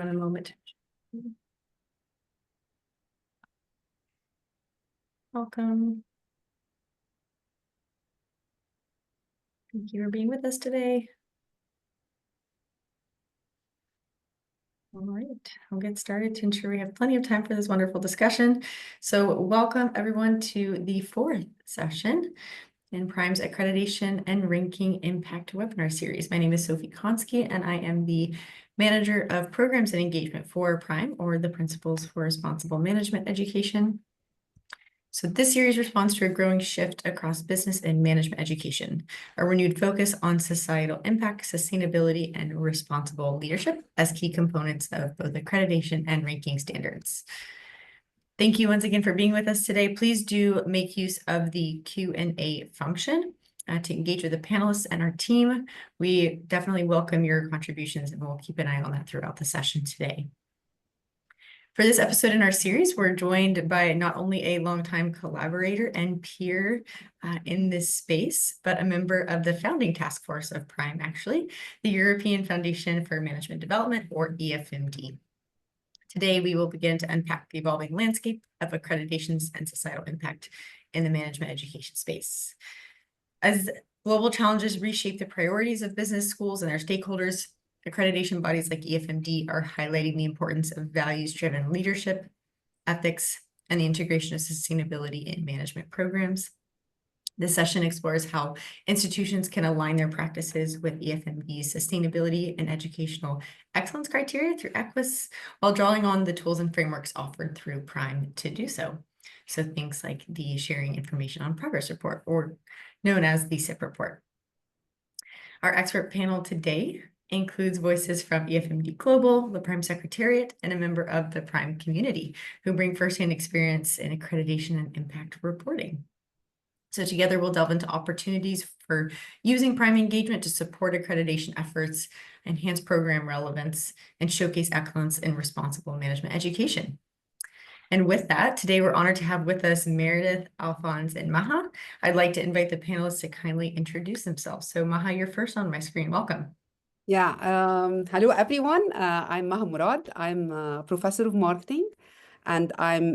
in a moment. Welcome. Thank you for being with us today. All right, I'll get started to ensure we have plenty of time for this wonderful discussion. So welcome everyone to the fourth session in PRIME's Accreditation and Ranking Impact webinar series. My name is Sophie Konski, and I am the Manager of Programs and Engagement for PRIME, or the Principles for Responsible Management Education. So this series responds to a growing shift across business and management education, a renewed focus on societal impact, sustainability, and responsible leadership as key components of both accreditation and ranking standards. Thank you once again for being with us today. Please do make use of the Q&A function to engage with the panelists and our team. We definitely welcome your contributions, and we'll keep an eye on that throughout the session today. For this episode in our series, we're joined by not only a longtime collaborator and peer in this space, but a member of the founding task force of PRIME, actually, the European Foundation for Management Development, or EFMD. Today, we will begin to unpack the evolving landscape of accreditations and societal impact in the management education space. As global challenges reshape the priorities of business schools and their stakeholders, accreditation bodies like EFMD are highlighting the importance of values-driven leadership, ethics, and the integration of sustainability in management programs. This session explores how institutions can align their practices with EFMD's sustainability and educational excellence criteria through EQUIS, while drawing on the tools and frameworks offered through PRIME to do so. So things like the Sharing Information on Progress report, or known as the SIP report. Our expert panel today includes voices from EFMD Global, the PRIME Secretariat, and a member of the PRIME community who bring firsthand experience in accreditation and impact reporting. So together we'll delve into opportunities for using PRIME engagement to support accreditation efforts, enhance program relevance, and showcase excellence in responsible management education. And with that, today we're honored to have with us Meredith, Alfons, and Maha. I'd like to invite the panelists to kindly introduce themselves. So Maha, you're first on my screen. Welcome. Yeah, hello everyone. I'm Maha Mourad. I'm a professor of marketing, and I'm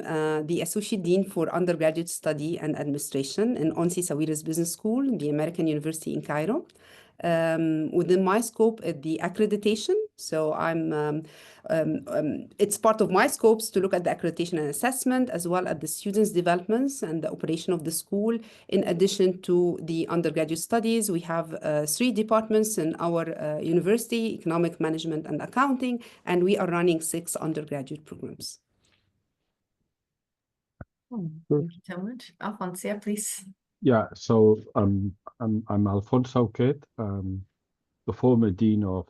the Associate Dean for Undergraduate Study and Administration in Onsi Sawiris Business School, the American University in Cairo. Within my scope is the accreditation. So it's part of my scopes to look at the accreditation and assessment, as well as the students' developments and the operation of the school. In addition to the undergraduate studies, we have 3 departments in our university: economic management and accounting, and we are running 6 undergraduate programs. Thank you so much. Alfons, yeah, please. Yeah, so I'm Alfons Sauquet, the former dean of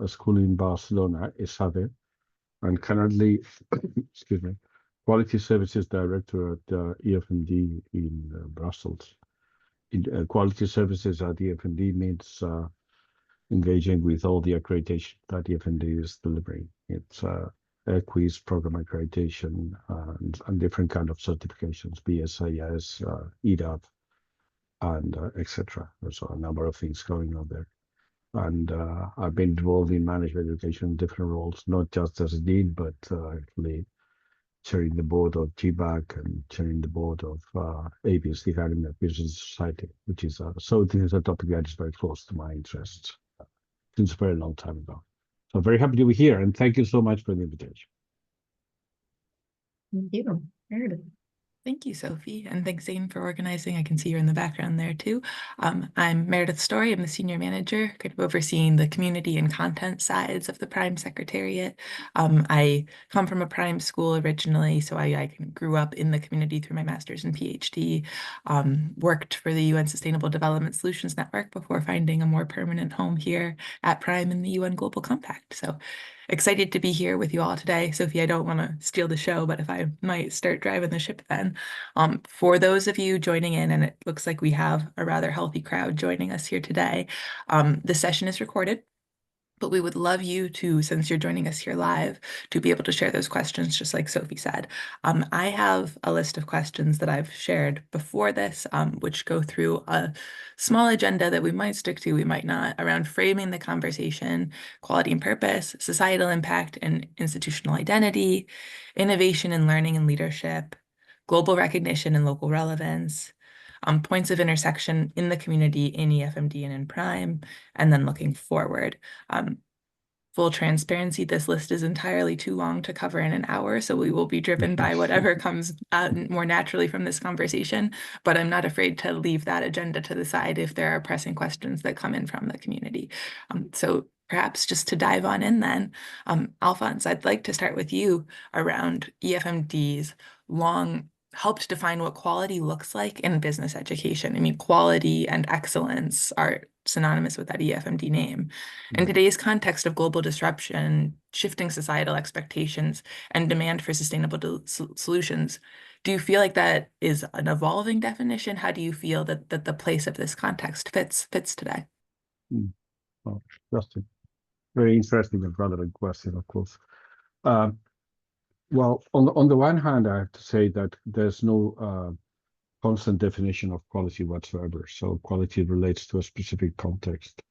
a school in Barcelona, ISADE, and currently, excuse me, Quality Services Director at EFMD in Brussels. Quality Services at EFMD means engaging with all the accreditation that EFMD is delivering. It's EQUIS, program accreditation, and different kind of certifications, BSIS, EDAP, and etc. There's a number of things going on there. And I've been involved in management education in different roles, not just as a dean, but actually chairing the board of GBAC and chairing the board of ABS, the Academy of Business Society, which is so this is a topic that is very close to my interests since a very long time ago. So very happy to be here, and thank you so much for the invitation. Thank you. Meredith. Thank you, Sophie, and thanks, Zane, for organizing. I can see you're in the background there too. I'm Meredith Storey. I'm the senior manager, kind of overseeing the community and content sides of the PRIME Secretariat. I come from a PRIME school originally, so I grew up in the community through my master's and PhD, worked for the UN Sustainable Development Solutions Network before finding a more permanent home here at PRIME in the UN Global Compact. So excited to be here with you all today. Sophie, I don't want to steal the show, but if I might start driving the ship then. For those of you joining in, and it looks like we have a rather healthy crowd joining us here today, the session is recorded. But we would love you to, since you're joining us here live, to be able to share those questions, just like Sophie said. I have a list of questions that I've shared before this, which go through a small agenda that we might stick to, we might not, around framing the conversation, quality and purpose, societal impact and institutional identity, innovation in learning and leadership, global recognition and local relevance, points of intersection in the community in EFMD and in Prime, and then looking forward. Full transparency, this list is entirely too long to cover in an hour, so we will be driven by whatever comes out more naturally from this conversation, but I'm not afraid to leave that agenda to the side if there are pressing questions that come in from the community. So perhaps just to dive on in then, Alfons, I'd like to start with you around EFMD's long helped define what quality looks like in business education. I mean, quality and excellence are synonymous with that EFMD name. In today's context of global disruption, shifting societal expectations, and demand for sustainable solutions, do you feel like that is an evolving definition? How do you feel that the place of this context fits today? Well, just a very interesting and relevant question, of course. Well, on the one hand, I have to say that there's no constant definition of quality whatsoever. So quality relates to a specific context.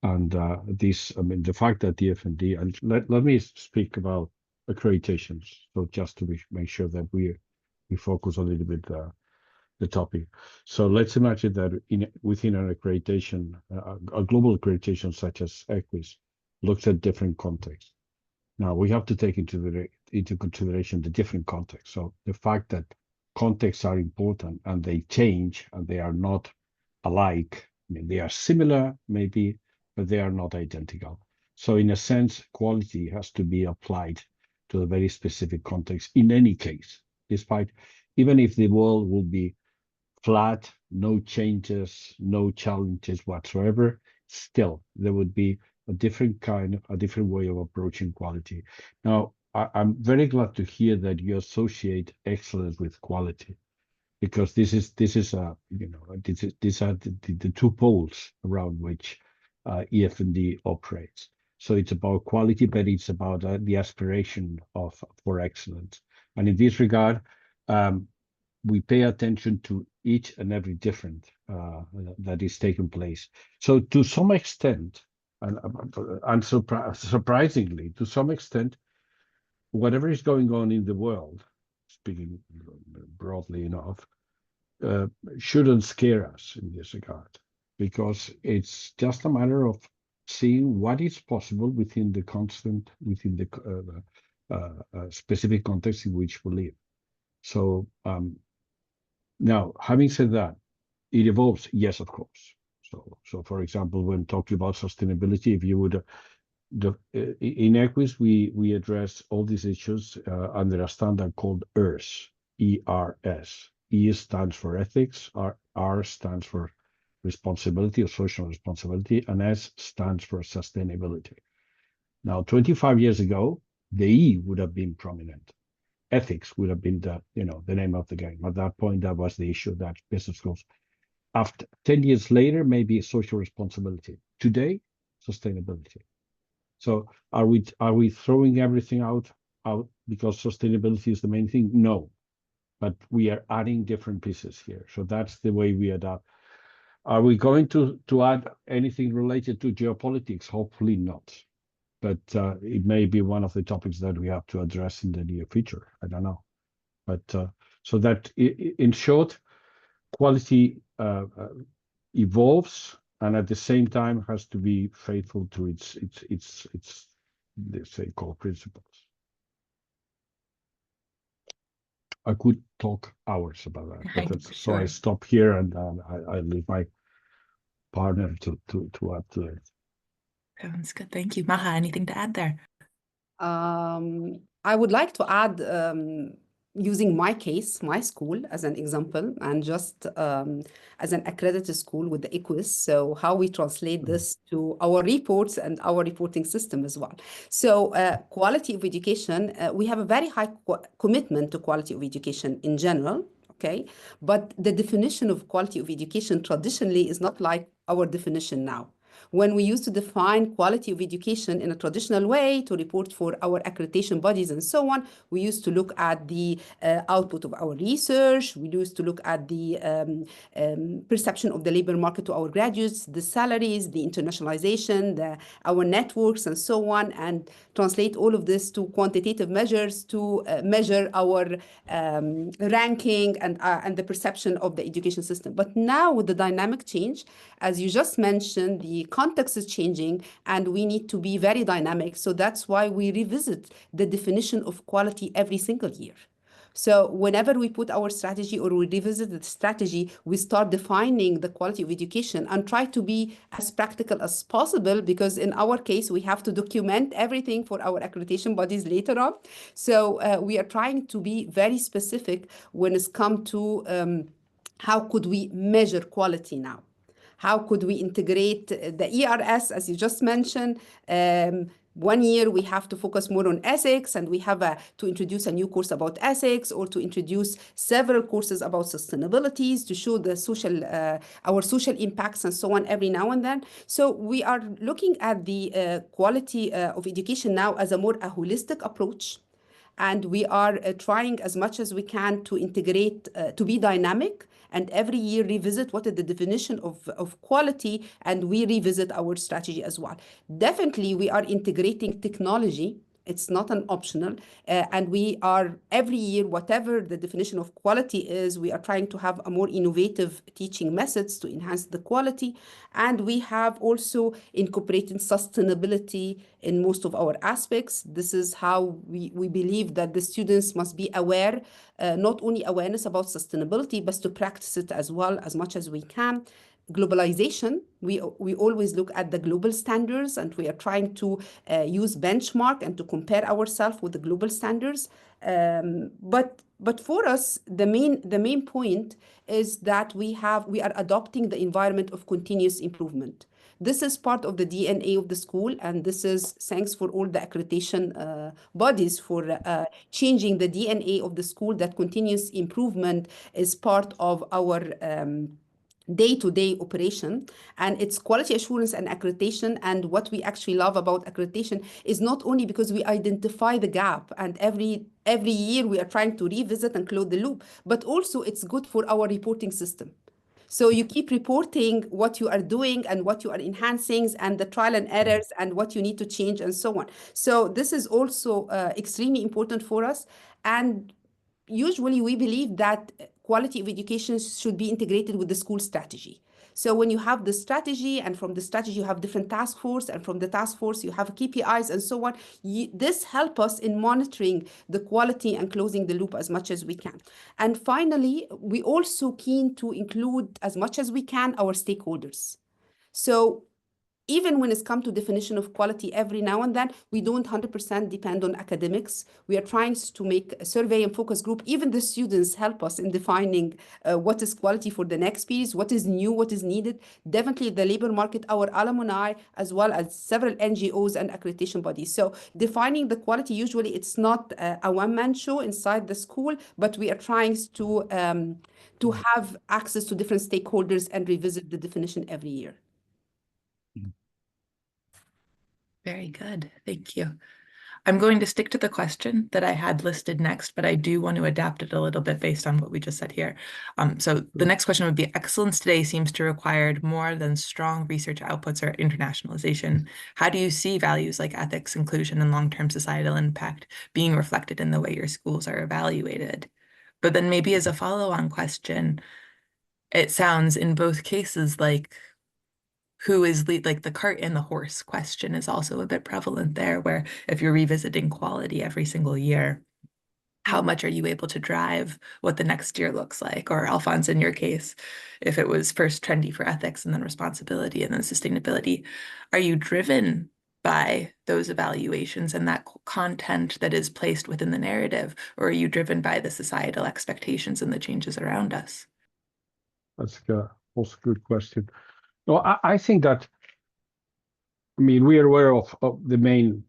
And this, I mean, the fact that the EFMD, and let me speak about accreditations. So just to make sure that we focus a little bit the topic. So let's imagine that within an accreditation, a global accreditation such as EQUIS looks at different contexts. Now we have to take into consideration the different contexts. So the fact that contexts are important and they change and they are not alike. I mean, they are similar maybe, but they are not identical. So in a sense, quality has to be applied to a very specific context in any case, despite, even if the world will be flat, no changes, no challenges whatsoever, still there would be a different way of approaching quality. Now, I'm very glad to hear that you associate excellence with quality, because this is these are the two poles around which EFMD operates. So it's about quality, but it's about the aspiration for excellence. And in this regard, we pay attention to each and every different that is taking place. So to some extent, and surprisingly, to some extent, whatever is going on in the world, speaking broadly enough, shouldn't scare us in this regard, because it's just a matter of seeing what is possible within the specific context in which we live. So now, having said that, it evolves, yes, of course. So for example, when talking about sustainability, if you would, in EQUIS, we address all these issues under a standard called ERS, E-R-S. E stands for ethics, R stands for responsibility or social responsibility, and S stands for sustainability. Now, 25 years ago, the E would have been prominent. Ethics would have been the name of the game. At that point, that was the issue that business schools. After 10 years later, maybe social responsibility. Today, sustainability. So are we throwing everything out because sustainability is the main thing? No, but we are adding different pieces here. So that's the way we adapt. Are we going to add anything related to geopolitics? Hopefully not. But it may be one of the topics that we have to address in the near future. I don't know. But so that in short, quality evolves, and at the same time has to be faithful to its let's say, core principles. I could talk hours about that, but so I stop here and I leave my partner to add to it. Sounds good. Thank you. Maha, anything to add there? I would like to add, using my case, my school as an example, and just as an accredited school with the EQUIS, so how we translate this to our reports and our reporting system as well. So quality of education, we have a very high commitment to quality of education in general, okay? But the definition of quality of education traditionally is not like our definition now. when we used to define quality of education in a traditional way to report for our accreditation bodies and so on, we used to look at the output of our research. We used to look at the perception of the labor market to our graduates, the salaries, the internationalization, our networks, and so on, and translate all of this to quantitative measures to measure our ranking and the perception of the education system. But now with the dynamic change, as you just mentioned, the context is changing and we need to be very dynamic. So that's why we revisit the definition of quality every single year. So whenever we put our strategy or we revisit the strategy, we start defining the quality of education and try to be as practical as possible, because in our case, we have to document everything for our accreditation bodies later on. So we are trying to be very specific when it's come to how could we measure quality now? How could we integrate the ERS, as you just mentioned? 1 year we have to focus more on ethics, and we have to introduce a new course about ethics, or to introduce several courses about sustainabilities to show the social, our social impacts and so on every now and then. So we are looking at the quality of education now as a holistic approach. And we are trying as much as we can to integrate, to be dynamic, and every year revisit what is the definition of quality, and we revisit our strategy as well. Definitely, we are integrating technology. It's not an optional. And we are every year, whatever the definition of quality is, we are trying to have a more innovative teaching methods to enhance the quality. And we have also incorporated sustainability in most of our aspects. This is how we believe that the students must be aware, not only awareness about sustainability, but to practice it as well as much as we can. Globalization, we always look at the global standards, and we are trying to use benchmark and to compare ourselves with the global standards. But for us, the main point is that we are adopting the environment of continuous improvement. This is part of the DNA of the school, and this is thanks for all the accreditation bodies for changing the DNA of the school, that continuous improvement is part of our day-to-day operation, and it's quality assurance and accreditation. And what we actually love about accreditation is not only because we identify the gap, and every year we are trying to revisit and close the loop, but also it's good for our reporting system. So you keep reporting what you are doing and what you are enhancing, and the trial and errors and what you need to change and so on. So this is also extremely important for us. And usually we believe that quality of education should be integrated with the school strategy. So when you have the strategy, and from the strategy you have different task force, and from the task force you have KPIs and so on, this helps us in monitoring the quality and closing the loop as much as we can. And finally, we also keen to include as much as we can our stakeholders. So even when it's come to definition of quality, every now and then, we don't 100% depend on academics. We are trying to make a survey and focus group. Even the students help us in defining what is quality for the next piece, what is new, what is needed. Definitely the labor market, our alumni, as well as several NGOs and accreditation bodies. So defining the quality, usually it's not a one-man show inside the school, but we are trying to have access to different stakeholders and revisit the definition every year. Very good. Thank you. I'm going to stick to the question that I had listed next, but I do want to adapt it a little bit based on what we just said here. So the next question would be, excellence today seems to require more than strong research outputs or internationalization. How do you see values like ethics, inclusion, and long-term societal impact being reflected in the way your schools are evaluated? But then maybe as a follow-on question, it sounds in both cases like who is like the cart and the horse question is also a bit prevalent there, where if you're revisiting quality every single year, how much are you able to drive what the next year looks like? Or Alfons, in your case, if it was first trendy for ethics and then responsibility and then sustainability, are you driven by those evaluations and that content that is placed within the narrative, or are you driven by the societal expectations and the changes around us? That's also a good question. No, I think that, I mean, we are aware of the main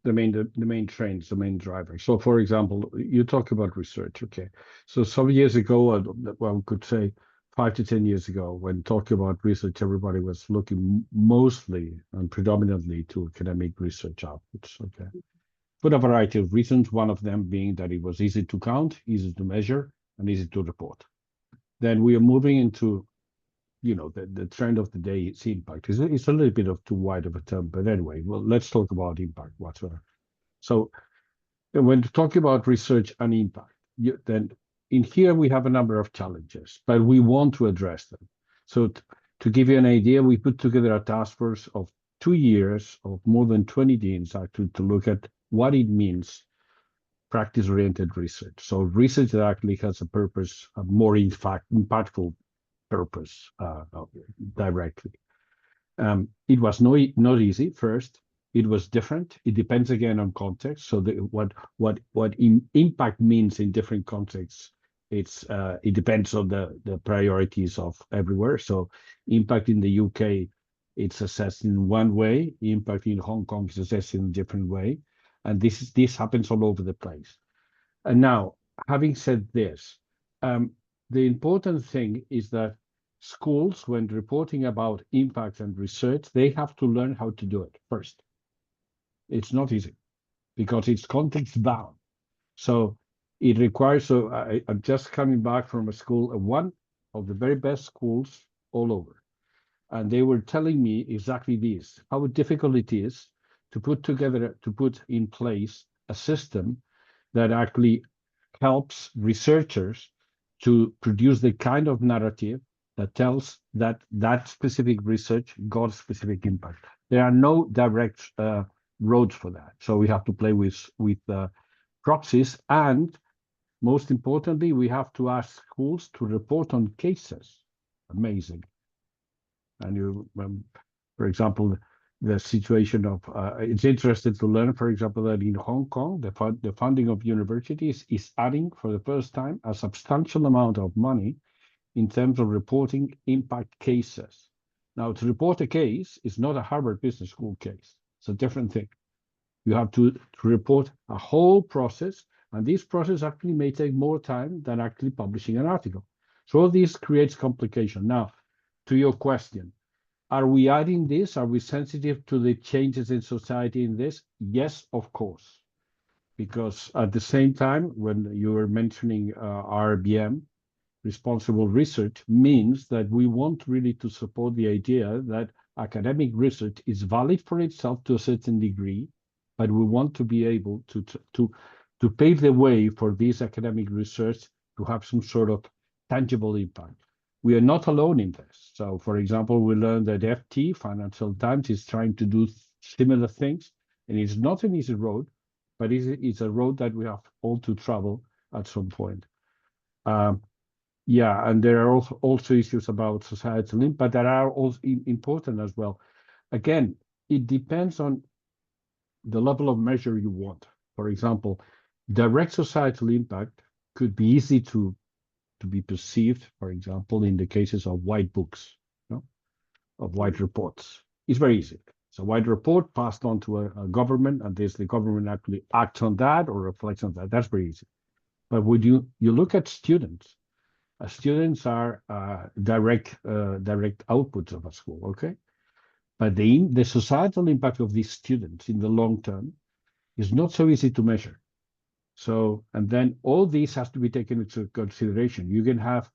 trends, the main drivers. So, for example, you talk about research, okay? So some years ago, well, we could say 5 to 10 years ago, when talking about research, everybody was looking mostly and predominantly to academic research outputs. Okay, for a variety of reasons. One of them being that it was easy to count, easy to measure, and easy to report. Then we are moving into, the trend of the day is impact. It's a little bit of too wide of a term, but anyway, well, let's talk about impact whatsoever. So when talking about research and impact, then in here we have a number of challenges, but we want to address them. So to give you an idea, we put together a task force of 2 years of more than 20 deans actually to look at what it means practice-oriented research. So research that actually has a purpose, a more impactful purpose directly. It was not easy. First, it was different. It depends again on context. So what impact means in different contexts, it depends on the priorities of everywhere. So impact in the UK, it's assessed in one way. Impact in Hong Kong is assessed in a different way, and this happens all over the place. And now, having said this, the important thing is that schools, when reporting about impact and research, they have to learn how to do it first. It's not easy because it's context bound. So it requires, I'm just coming back from a school, one of the very best schools all over. And they were telling me exactly this, how difficult it is to put in place a system that actually helps researchers to produce the kind of narrative that tells that specific research got a specific impact. There are no direct roads for that. So we have to play with proxies, and most importantly, we have to ask schools to report on cases. Amazing. And for example, the situation of, it's interesting to learn, for example, that in Hong Kong, the funding of universities is adding for the first time a substantial amount of money in terms of reporting impact cases. Now, to report a case is not a Harvard Business School case. It's a different thing. You have to report a whole process, and this process actually may take more time than actually publishing an article. So all this creates complication. Now, to your question, are we adding this? Are we sensitive to the changes in society in this? Yes, of course. Because at the same time, when you were mentioning RBM, responsible research means that we want really to support the idea that academic research is valid for itself to a certain degree, but we want to be able to pave the way for this academic research to have some sort of tangible impact. We are not alone in this. So, for example, we learned that FT, Financial Times, is trying to do similar things, and it's not an easy road, but it's a road that we have all to travel at some point. Yeah, and there are also issues about societal impact that are also important as well. Again, it depends on the level of measure you want. For example, direct societal impact could be easy to be perceived, for example, in the cases of white books, of white reports. It's very easy. It's a white report passed on to a government, and the government actually acts on that or reflects on that. That's very easy. But when you look at students, students are direct outputs of a school, okay? But the societal impact of these students in the long term is not so easy to measure. So, and then all these has to be taken into consideration. You can have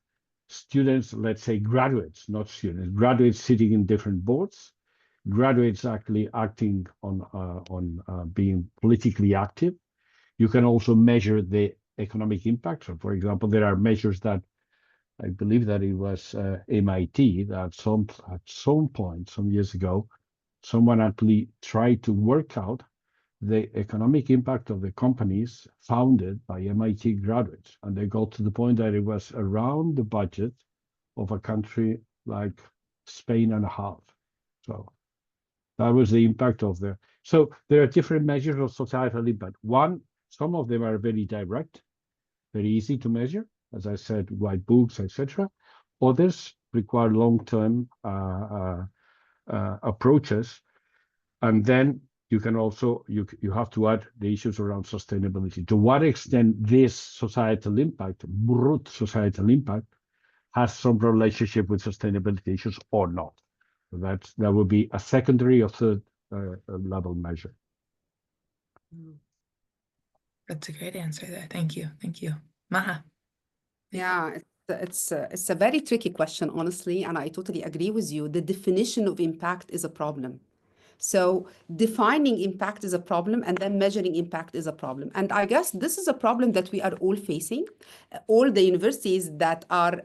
students, let's say graduates, not students, graduates sitting in different boards, graduates actually acting on being politically active. You can also measure the economic impact. So, for example, there are measures that I believe that it was MIT that at some point, some years ago, someone actually tried to work out the economic impact of the companies founded by MIT graduates. And they got to the point that it was around the budget of a country like Spain and a half. So that was the impact of so there are different measures of societal impact. Some of them are very direct, very easy to measure, as I said, white books, etc. Others require long-term approaches. And then you can also, you have to add the issues around sustainability. To what extent this societal impact, brute societal impact, has some relationship with sustainability issues or not. That would be a secondary or third level measure. That's a great answer there. Thank you. Thank you. Maha. Yeah, it's a very tricky question, honestly, and I totally agree with you. The definition of impact is a problem. So defining impact is a problem, and then measuring impact is a problem. And I guess this is a problem that we are all facing. All the universities that are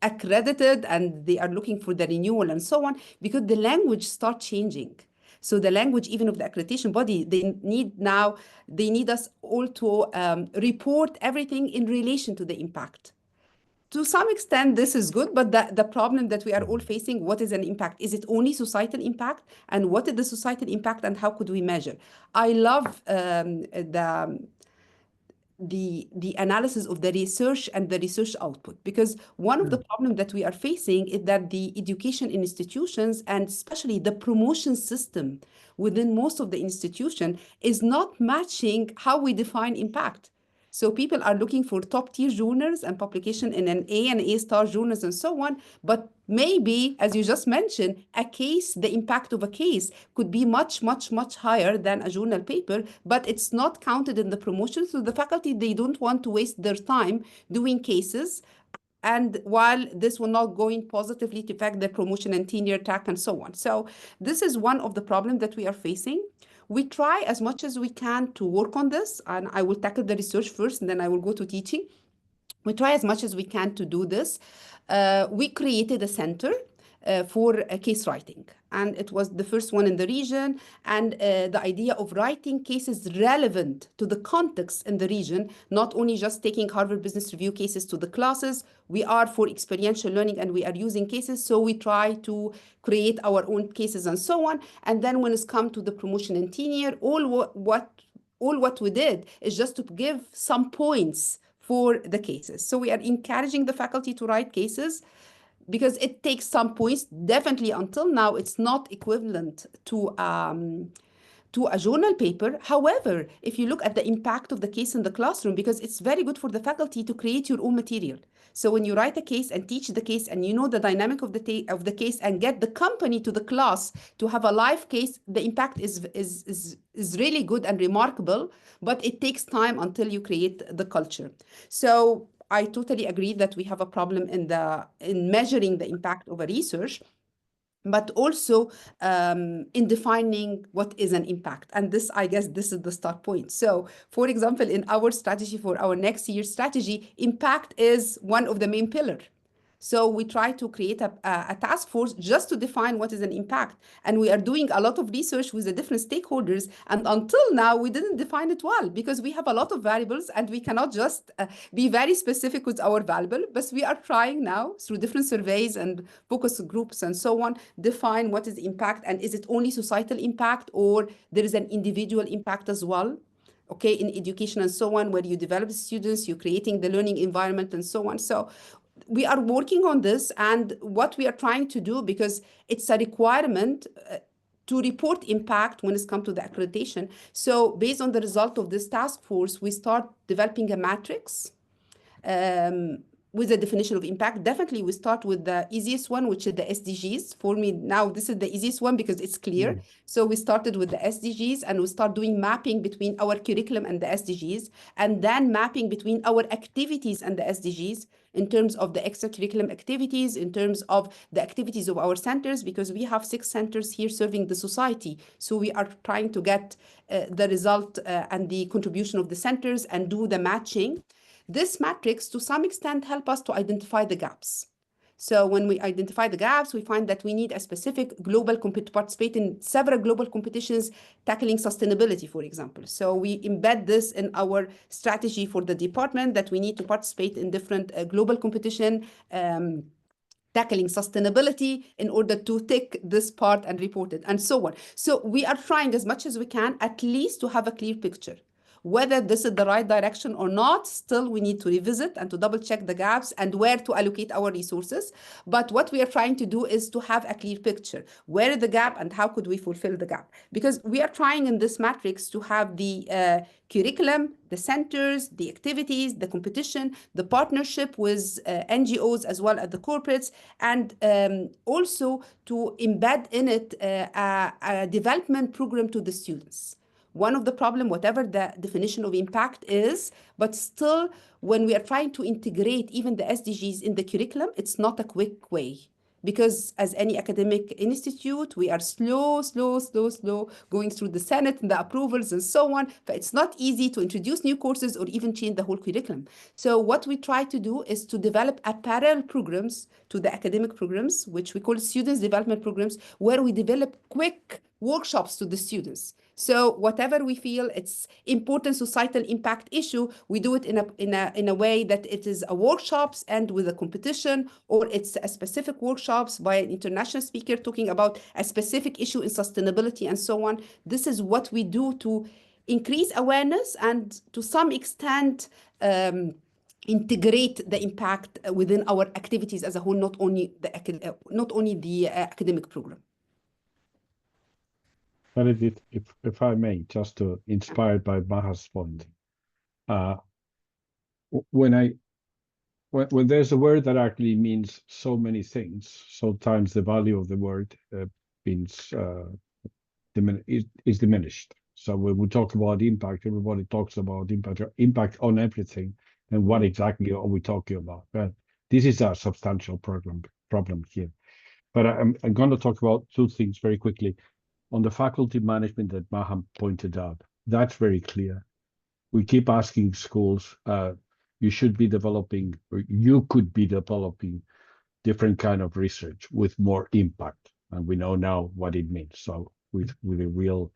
accredited and they are looking for the renewal and so on, because the language starts changing. So the language, even of the accreditation body, they need us all to report everything in relation to the impact. To some extent, this is good, but the problem that we are all facing, what is an impact? Is it only societal impact? And what is the societal impact and how could we measure? I love the analysis of the research and the research output, because one of the problems that we are facing is that the education institutions, and especially the promotion system within most of the institution, is not matching how we define impact. So people are looking for top tier journals and publication in an A and A star journals and so on. But maybe, as you just mentioned, the impact of a case could be much, much, much higher than a journal paper, but it's not counted in the promotion. So the faculty, they don't want to waste their time doing cases. And while this will not go in positively to affect their promotion and tenure track and so on. So this is one of the problems that we are facing. We try as much as we can to work on this, and I will tackle the research first, and then I will go to teaching. We try as much as we can to do this. We created a center for case writing, and it was the first one in the region. And the idea of writing cases relevant to the context in the region, not only just taking Harvard Business Review cases to the classes. We are for experiential learning, and we are using cases, so we try to create our own cases and so on. And then when it's come to the promotion and tenure, all what we did is just to give some points for the cases. So we are encouraging the faculty to write cases, because it takes some points. Definitely until now, it's not equivalent to a journal paper. However, if you look at the impact of the case in the classroom, because it's very good for the faculty to create your own material. So when you write a case and teach the case, and you know the dynamic of the case, and get the company to the class to have a live case, the impact is really good and remarkable, but it takes time until you create the culture. So I totally agree that we have a problem in measuring the impact of a research, but also in defining what is an impact. And this, I guess, this is the start point. So, for example, in our strategy for our next year's strategy, impact is one of the main pillars. So we try to create a task force just to define what is an impact. And we are doing a lot of research with the different stakeholders. And until now, we didn't define it well, because we have a lot of variables and we cannot just be very specific with our variable. But we are trying now through different surveys and focus groups and so on, define what is impact, and is it only societal impact, or there is an individual impact as well. Okay, in education and so on, where you develop students, you're creating the learning environment and so on. So we are working on this, and what we are trying to do, because it's a requirement to report impact when it's come to the accreditation. So based on the result of this task force, we start developing a matrix with a definition of impact. Definitely we start with the easiest one, which is the SDGs. For me now, this is the easiest one because it's clear. So we started with the SDGs, and we start doing mapping between our curriculum and the SDGs, and then mapping between our activities and the SDGs, in terms of the extracurriculum activities, in terms of the activities of our centers, because we have 6 centers here serving the society. So we are trying to get the result and the contribution of the centers and do the matching. This matrix, to some extent, help us to identify the gaps. So when we identify the gaps, we find that we need a specific global participate in several global competitions tackling sustainability, for example. So we embed this in our strategy for the department, that we need to participate in different global competition tackling sustainability in order to take this part and report it, and so on. So we are trying as much as we can, at least to have a clear picture. whether this is the right direction or not. Still, we need to revisit and to double check the gaps and where to allocate our resources. But what we are trying to do is to have a clear picture. Where is the gap and how could we fulfill the gap? Because we are trying in this matrix to have the curriculum, the centers, the activities, the competition, the partnership with NGOs as well as the corporates, and also to embed in it a development program to the students. One of the problem, whatever the definition of impact is, but still, when we are trying to integrate even the SDGs in the curriculum, it's not a quick way. Because as any academic institute, we are slow going through the Senate and the approvals and so on. But it's not easy to introduce new courses or even change the whole curriculum. So what we try to do is to develop a parallel programs to the academic programs, which we call students development programs, where we develop quick workshops to the students. So whatever we feel it's important societal impact issue, we do it in a way that it is a workshops and with a competition, or it's a specific workshops by an international speaker talking about a specific issue in sustainability and so on. This is what we do to increase awareness and to some extent integrate the impact within our activities as a whole, not only the academic program. Meredith, if I may, just to inspired by Maha's point, when there's a word that actually means so many things, sometimes the value of the word is diminished. So when we talk about impact, everybody talks about impact on everything, and what exactly are we talking about? But this is a substantial problem here. But I'm going to talk about two things very quickly. On the faculty management that Maha pointed out, that's very clear. We keep asking schools, you should be developing, or you could be developing different kind of research with more impact. And we know now what it means. So with the real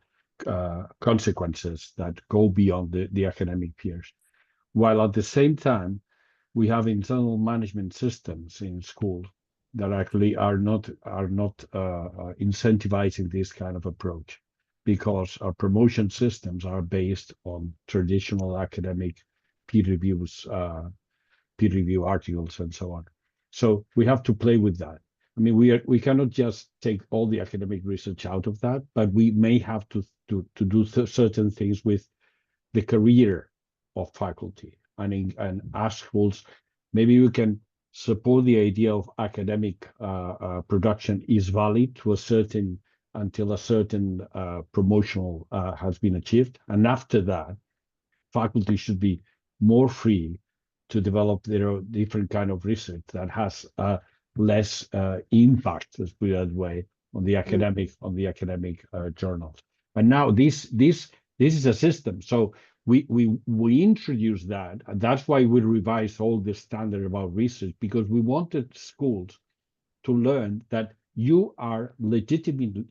consequences that go beyond the academic peers. While at the same time, we have internal management systems in schools that actually are not incentivizing this kind of approach, because our promotion systems are based on traditional academic peer review articles and so on. So we have to play with that. I mean, we cannot just take all the academic research out of that, but we may have to do certain things with the career of faculty and ask schools, maybe we can support the idea of academic production is valid to until a certain promotional has been achieved. And after that, faculty should be more free to develop their different kind of research that has less impact, let's put it that way, on the academic journals. And now this is a system. So we introduced that, and that's why we revised all the standard about research, because we wanted schools to learn that you are legitimately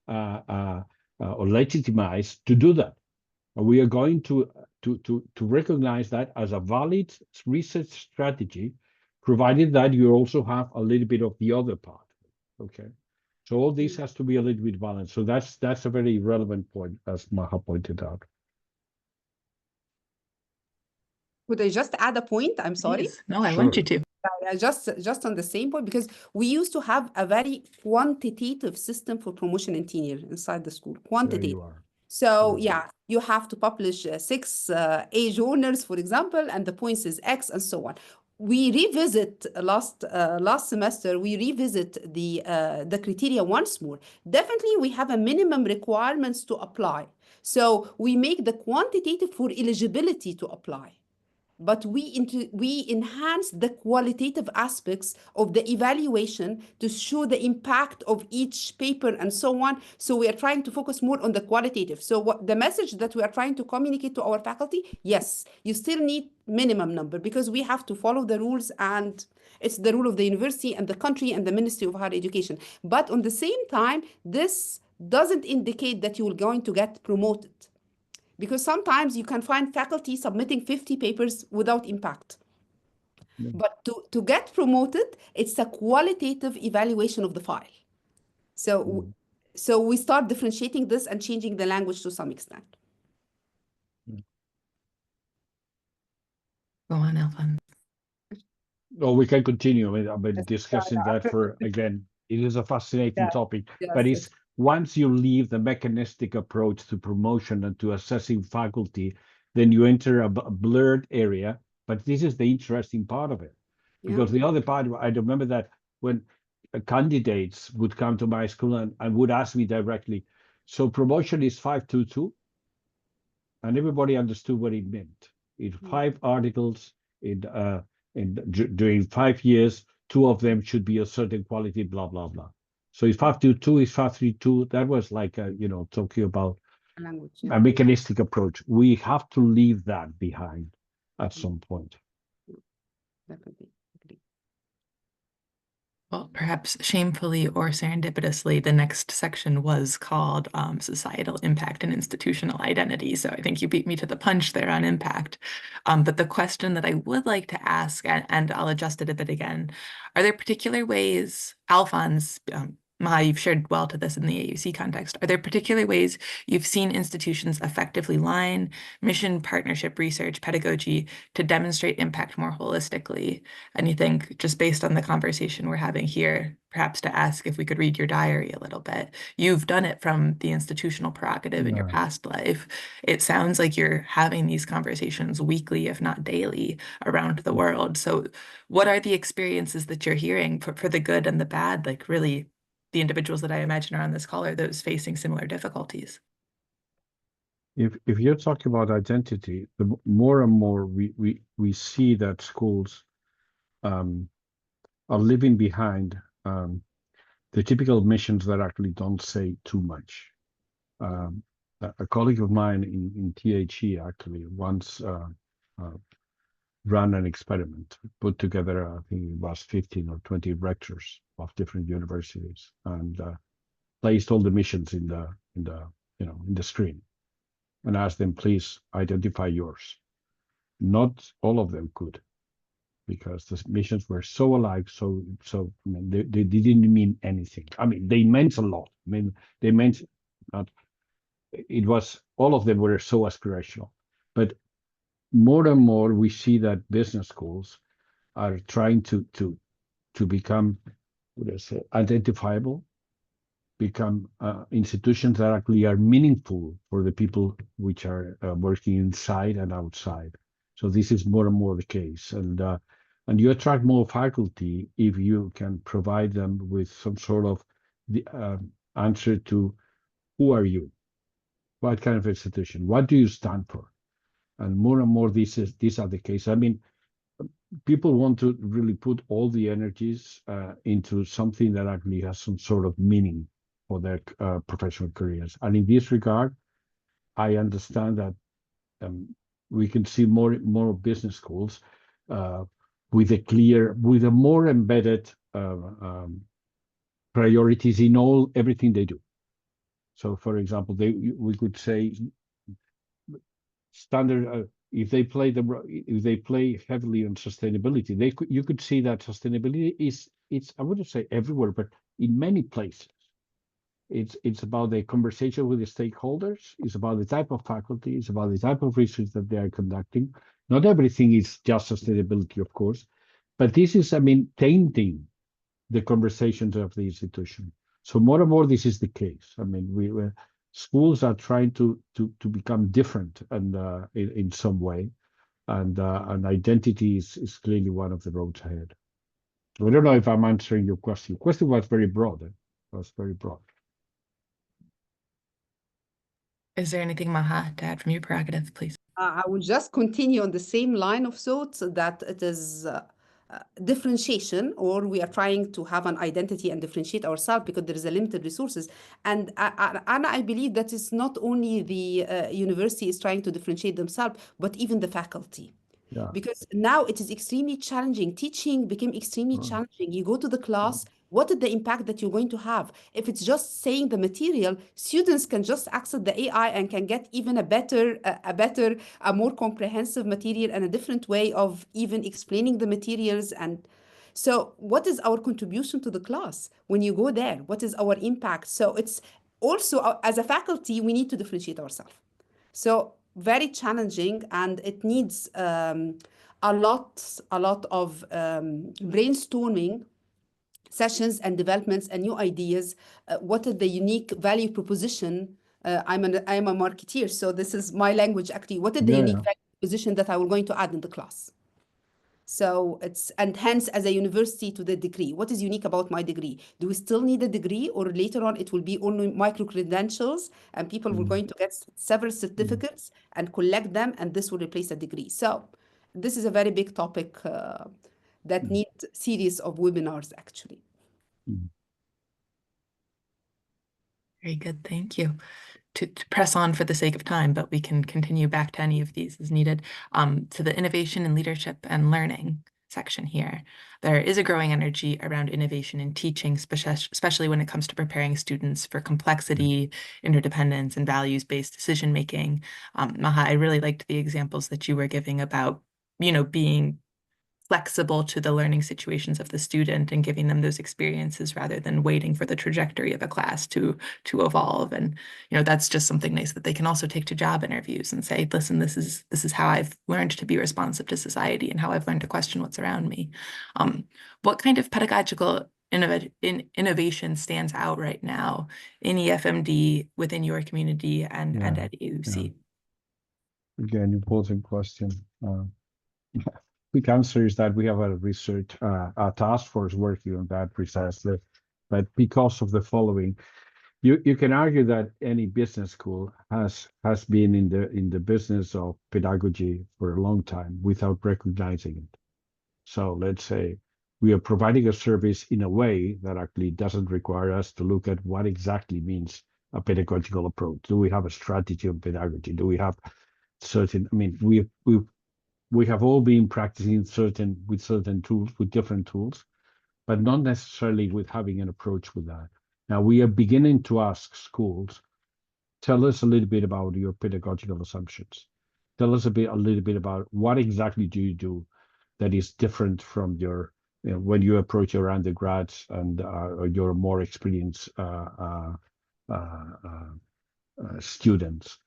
or legitimized to do that. And we are going to recognize that as a valid research strategy, provided that you also have a little bit of the other part. Okay. So all this has to be a little bit balanced. So that's a very relevant point, as Maha pointed out. Could I just add a point? I'm sorry. Please. No, I want you to. Yeah, just on the same point, because we used to have a very quantitative system for promotion and tenure inside the school. Quantitative. There you are. So yeah, you have to publish 6 A journals, for example, and the points is X and so on. We revisit last semester, we revisit the criteria once more. Definitely, we have a minimum requirements to apply. So we make the quantitative for eligibility to apply. But we enhance the qualitative aspects of the evaluation to show the impact of each paper and so on. So we are trying to focus more on the qualitative. So what the message that we are trying to communicate to our faculty, yes, you still need minimum number, because we have to follow the rules, and it's the rule of the university and the country and the Ministry of Higher Education. But on the same time, this doesn't indicate that you're going to get promoted. Because sometimes you can find faculty submitting 50 papers without impact. Yeah. But to get promoted, it's a qualitative evaluation of the file. So we start differentiating this and changing the language to some extent. Go on, Alfons. Well, we can continue. I've been Yes, discussing yeah. that for, again, it is a fascinating Yeah. topic, Yes, but yes. it's once you leave the mechanistic approach to promotion and to assessing faculty, then you enter a blurred area. But this is the interesting part of it, because the other part, I remember that when candidates would come to my school and would ask me directly, so promotion is 522, and everybody understood what it meant. In 5 articles, during 5 years, 2 of them should be a certain quality, blah blah blah. So it's 522, it's 532. That was like talking about Language, a mechanistic approach. We have to leave that behind at some point. Definitely. Agree. Well, perhaps shamefully or serendipitously, the next section was called Societal Impact and Institutional Identity. So I think you beat me to the punch there on impact. But the question that I would like to ask, and I'll adjust it a bit again, are there particular ways, Alfons, Maha, you've shared well to this in the AUC context, are there particular ways you've seen institutions effectively line mission, partnership, research, pedagogy to demonstrate impact more holistically? And you think, just based on the conversation we're having here, perhaps to ask if we could read your diary a little bit. You've done it from the institutional prerogative in your past life. It sounds like you're having these conversations weekly, if not daily, around the world. So what are the experiences that you're hearing for the good and the bad? Like really, the individuals that I imagine are on this call are those facing similar difficulties. If you're talking about identity, the more and more we see that schools are living behind the typical missions that actually don't say too much. A colleague of mine in THE actually once ran an experiment, put together, I think it was 15 or 20 rectors of different universities, and placed all the missions in the screen, and asked them, please identify yours. Not all of them could, because the missions were so alike, so I mean, they didn't mean anything. I mean, they meant a lot. I mean, they meant not. It was, all of them were so aspirational, but more and more we see that business schools are trying to become, what I say, identifiable, become institutions that actually are meaningful for the people which are working inside and outside. So this is more and more the case, and you attract more faculty if you can provide them with some sort of the answer to who are you, what kind of institution, what do you stand for, and more these are the case. I mean, people want to really put all the energies into something that actually has some sort of meaning for their professional careers. And in this regard, I understand that we can see more business schools with a more embedded priorities in everything they do. So, for example, we could say standard. If they play heavily on sustainability, you could see that sustainability it's I wouldn't say everywhere, but in many places. It's about the conversation with the stakeholders. It's about the type of faculty. It's about the type of research that they are conducting. Not everything is just sustainability, of course, but this is, I mean, tainting the conversations of the institution. So more and more, this is the case. I mean, schools are trying to become different and in some way, and identity is clearly one of the roads ahead. I don't know if I'm answering your question. The question was very broad. It was very broad. Is there anything, Maha, to add from your prerogative, please? I will just continue on the same line of thoughts that it is differentiation, or we are trying to have an identity and differentiate ourselves because there is a limited resources. And I believe that it's not only the university is trying to differentiate themselves, but even the faculty. Yeah. Because now it is extremely challenging. Teaching became extremely challenging. You go to the class, what is the impact that you're going to have? If it's just saying the material, students can just access the AI and can get even a better, a more comprehensive material and a different way of even explaining the materials. And so what is our contribution to the class when you go there? What is our impact? So it's also, as a faculty, we need to differentiate ourselves. So very challenging, and it needs a lot of brainstorming sessions and developments and new ideas. What is the unique value proposition? I'm a marketeer, so this is my language actually. What is the Yeah, unique yeah. value proposition that I will going to add in the class? So it's, and hence as a university to the degree, what is unique about my degree? Do we still need a degree, or later on it will be only micro credentials and people were going to get several certificates and collect them, and this will replace a degree? So this is a very big topic that needs series of webinars actually. Very good, thank you. To press on for the sake of time, but we can continue back to any of these as needed, to the innovation in leadership and learning section here. There is a growing energy around innovation in teaching, especially when it comes to preparing students for complexity, interdependence, and values-based decision-making. Maha, I really liked the examples that you were giving about, being flexible to the learning situations of the student and giving them those experiences rather than waiting for the trajectory of a class to evolve. And that's just something nice that they can also take to job interviews and say, listen, this is how I've learned to be responsive to society and how I've learned to question what's around me. What kind of pedagogical innovation stands out right now in EFMD within your community and at AUC? Again, important question. Quick answer is that we have a research a task force working on that precisely, but because of the following, you can argue that any business school has been in the business of pedagogy for a long time without recognizing it. So let's say we are providing a service in a way that actually doesn't require us to look at what exactly means a pedagogical approach. Do we have a strategy of pedagogy? Do we have certain? I mean, we have all been practicing with certain tools, with different tools, but not necessarily with having an approach with that. Now we are beginning to ask schools, tell us a little bit about your pedagogical assumptions. Tell us a little bit about what exactly do you do that is different from your, when you approach your undergrads and your more experienced students,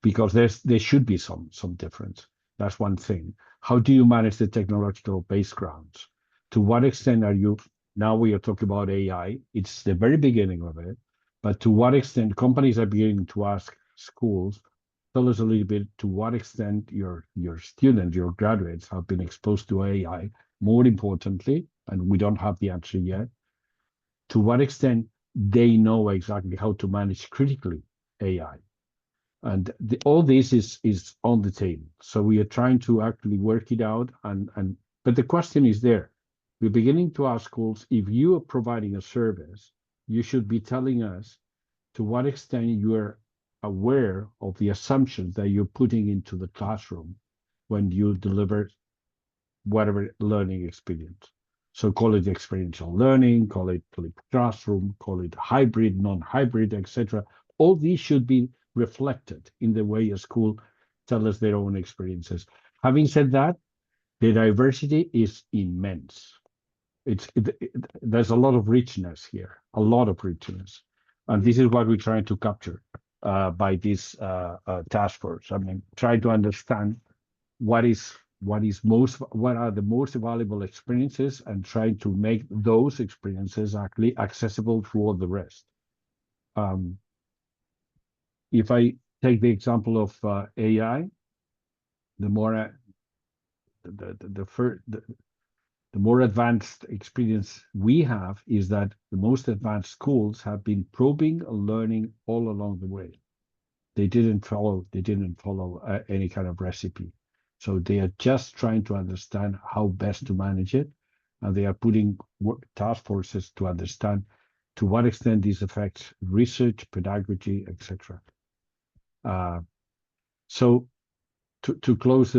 because there should be some difference. That's one thing. How do you manage the technological backgrounds? To what extent are you, now we are talking about AI, it's the very beginning of it, but to what extent companies are beginning to ask schools, tell us a little bit to what extent your students, your graduates have been exposed to AI, more importantly, and we don't have the answer yet, to what extent they know exactly how to manage critically AI. And all this is on the table. So we are trying to actually work it out. But the question is there. We're beginning to ask schools, if you are providing a service, you should be telling us to what extent you are aware of the assumptions that you're putting into the classroom when you deliver whatever learning experience. So call it experiential learning, call it classroom, call it hybrid, non-hybrid, etc. All these should be reflected in the way a school tells us their own experiences. Having said that, the diversity is immense. There's a lot of richness here, a lot of richness. And this is what we're trying to capture by this task force. I mean, try to understand what are the most valuable experiences and try to make those experiences actually accessible to all the rest. If I take the example of AI, the more advanced experience we have is that the most advanced schools have been probing and learning all along the way. They didn't follow any kind of recipe. So they are just trying to understand how best to manage it, and they are putting task forces to understand to what extent this affects research, pedagogy, etc. So to close,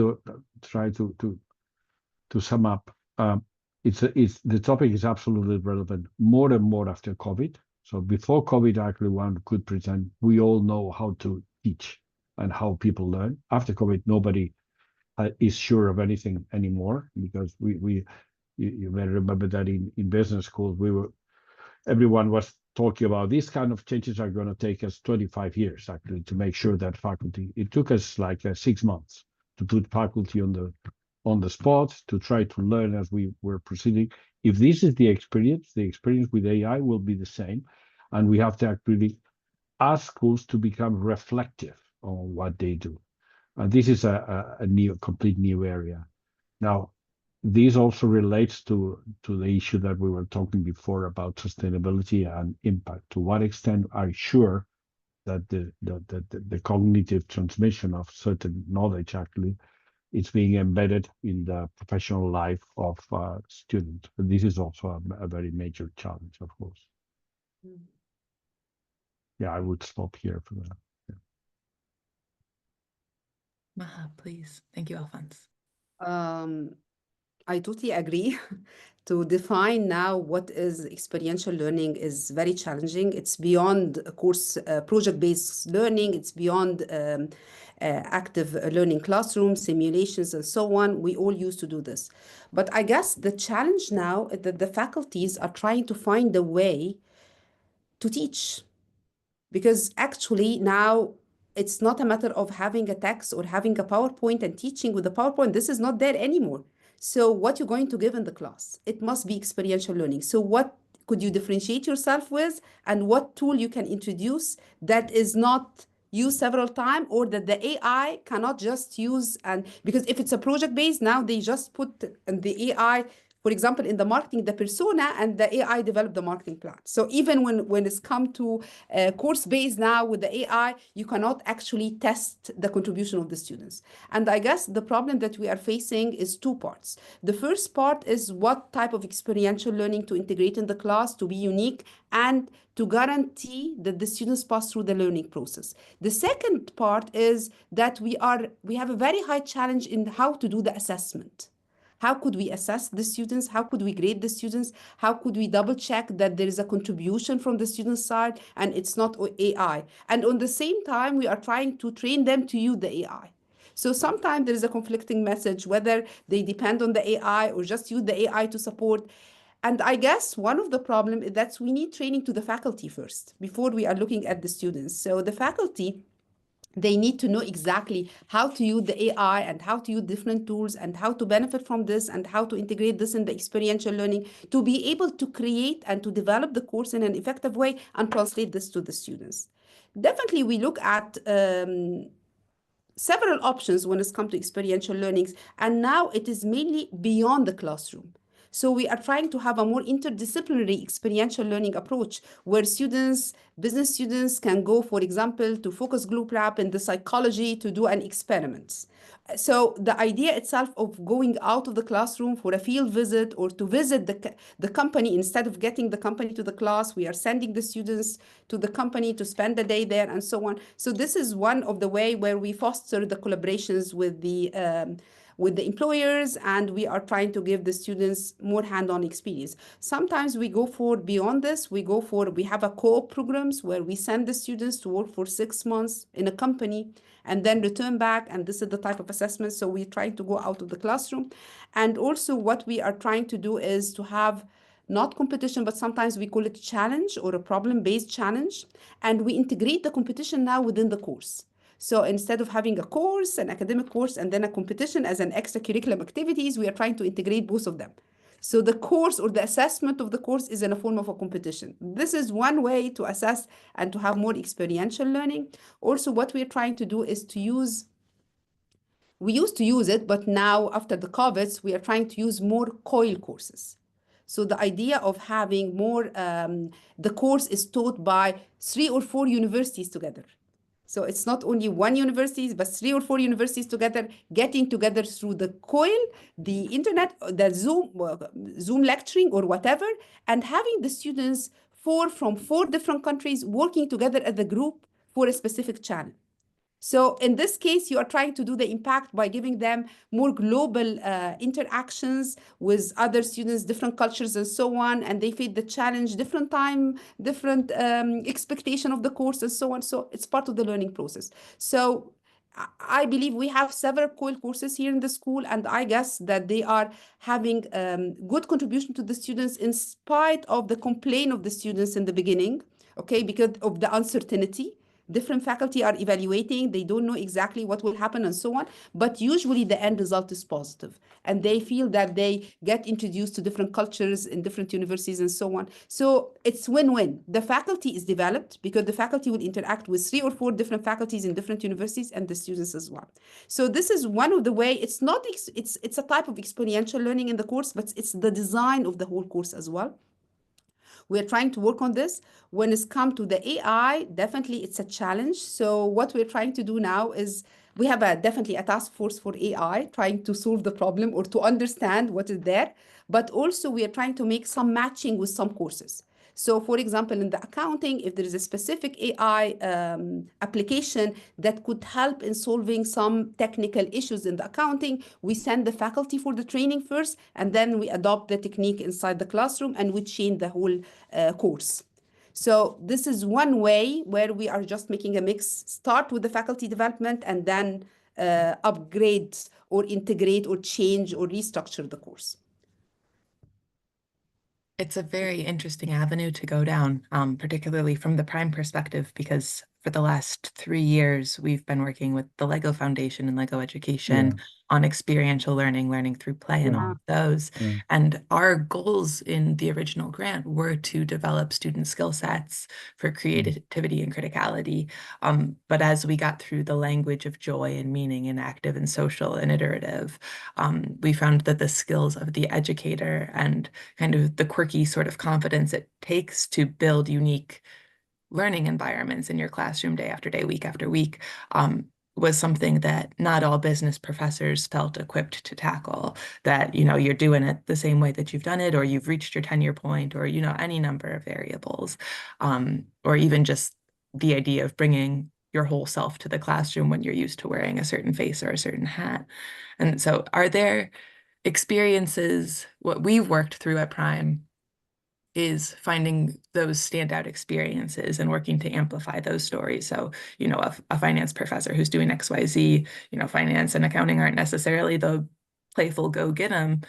try to sum up, the topic is absolutely relevant more and more after COVID. So before COVID, actually one could pretend we all know how to teach and how people learn. After COVID, nobody is sure of anything anymore, because you may remember that in business school everyone was talking about these kind of changes are going to take us 25 years actually to make sure that faculty. It took us like 6 months to put faculty on the spot to try to learn as we were proceeding. If this is the experience with AI will be the same, and we have to actually ask schools to become reflective on what they do. And this is a complete new area. Now, this also relates to the issue that we were talking before about sustainability and impact. To what extent are you sure that the cognitive transmission of certain knowledge actually is being embedded in the professional life of students? And this is also a very major challenge, of course. Yeah, I would stop here for that. Yeah. Maha, please. Thank you, Alfons. I totally agree. To define now what is experiential learning is very challenging. It's beyond a course project-based learning. It's beyond active learning classrooms, simulations, and so on. We all used to do this. But I guess the challenge now is that the faculties are trying to find a way to teach. Because actually now it's not a matter of having a text or having a PowerPoint and teaching with the PowerPoint. This is not there anymore. So what you're going to give in the class, it must be experiential learning. So what could you differentiate yourself with, and what tool you can introduce that is not used several times, or that the AI cannot just use? And because if it's a project based, now they just put the AI, for example, in the marketing, the persona, and the AI developed the marketing plan. So even when it's come to course-based now with the AI, you cannot actually test the contribution of the students. And I guess the problem that we are facing is two parts. The first part is what type of experiential learning to integrate in the class to be unique and to guarantee that the students pass through the learning process. The second part is that we have a very high challenge in how to do the assessment. How could we assess the students? How could we grade the students? How could we double check that there is a contribution from the student side and it's not AI? And on the same time, we are trying to train them to use the AI. So sometimes there is a conflicting message, whether they depend on the AI or just use the AI to support. And I guess one of the problems is that we need training to the faculty first before we are looking at the students. So the faculty, they need to know exactly how to use the AI and how to use different tools and how to benefit from this and how to integrate this in the experiential learning to be able to create and to develop the course in an effective way and translate this to the students. Definitely, we look at several options when it's come to experiential learnings, and now it is mainly beyond the classroom. So we are trying to have a more interdisciplinary experiential learning approach where students, business students can go, for example, to focus group lab in the psychology to do an experiment. So the idea itself of going out of the classroom for a field visit or to visit the company, instead of getting the company to the class, we are sending the students to the company to spend the day there and so on. So this is one of the way where we foster the collaborations with the employers, and we are trying to give the students more hand-on experience. Sometimes we go for beyond this. We have a co-op programs where we send the students to work for 6 months in a company and then return back, and this is the type of assessment. So we try to go out of the classroom. And also what we are trying to do is to have not competition, but sometimes we call it challenge or a problem-based challenge, and we integrate the competition now within the course. So instead of having a course, an academic course, and then a competition as an extracurricular activities, we are trying to integrate both of them. So the course or the assessment of the course is in a form of a competition. This is one way to assess and to have more experiential learning. Also, what we're trying to do is we used to use it, but now after the COVID, we are trying to use more COIL courses. So the idea of having more, the course is taught by 3 or 4 universities together. So it's not only one university, but 3 or 4 universities together, getting together through the COIL, the internet, the Zoom lecturing or whatever, and having the students from 4 different countries working together as a group for a specific channel. So in this case, you are trying to do the impact by giving them more global interactions with other students, different cultures and so on, and they face the challenge, different time, different expectation of the course and so on. So it's part of the learning process. So I believe we have several core courses here in the school, and I guess that they are having good contribution to the students in spite of the complaint of the students in the beginning, okay, because of the uncertainty. Different faculty are evaluating, they don't know exactly what will happen and so on, but usually the end result is positive, and they feel that they get introduced to different cultures in different universities and so on. So it's win-win. The faculty is developed because the faculty will interact with 3 or 4 different faculties in different universities and the students as well. So this is one of the way. It's not, it's a type of experiential learning in the course, but it's the design of the whole course as well. We're trying to work on this. When it's come to the AI, definitely it's a challenge. So what we're trying to do now is we have definitely a task force for AI trying to solve the problem or to understand what is there. But also we are trying to make some matching with some courses. So for example, in the accounting, if there is a specific AI application that could help in solving some technical issues in the accounting, we send the faculty for the training first, and then we adopt the technique inside the classroom and we change the whole course. So this is one way where we are just making a mix, start with the faculty development and then upgrade or integrate or change or restructure the course. It's a very interesting avenue to go down, particularly from the Prime perspective, because for the last 3 years, we've been working with the Lego Foundation and Lego Education on experiential learning, learning through play, and all of those. And our goals in the original grant were to develop student skill sets for creativity and criticality. But as we got through the language of joy and meaning and active and social and iterative, we found that the skills of the educator and kind of the quirky sort of confidence it takes to build unique learning environments in your classroom day after day, week after week, was something that not all business professors felt equipped to tackle. That, you know, you're doing it the same way that you've done it, or you've reached your tenure point, or, you know, any number of variables, or even just the idea of bringing your whole self to the classroom when you're used to wearing a certain face or a certain hat. And so are there experiences, what we've worked through at Prime is finding those standout experiences and working to amplify those stories. So, you know, a finance professor who's doing XYZ, you know, finance and accounting aren't necessarily the playful go get 'em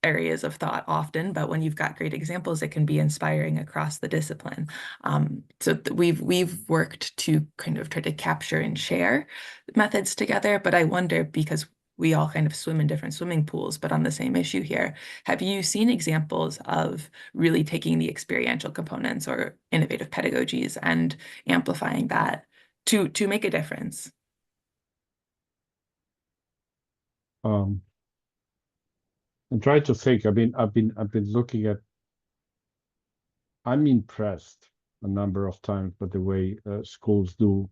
areas of thought often, but when you've got great examples, it can be inspiring across the discipline. So we've worked to kind of try to capture and share methods together, but I wonder, because we all kind of swim in different swimming pools, but on the same issue here, have you seen examples of really taking the experiential components or innovative pedagogies and amplifying that to make a difference? I'm trying to think. I've been looking at. I'm impressed a number of times by the way schools do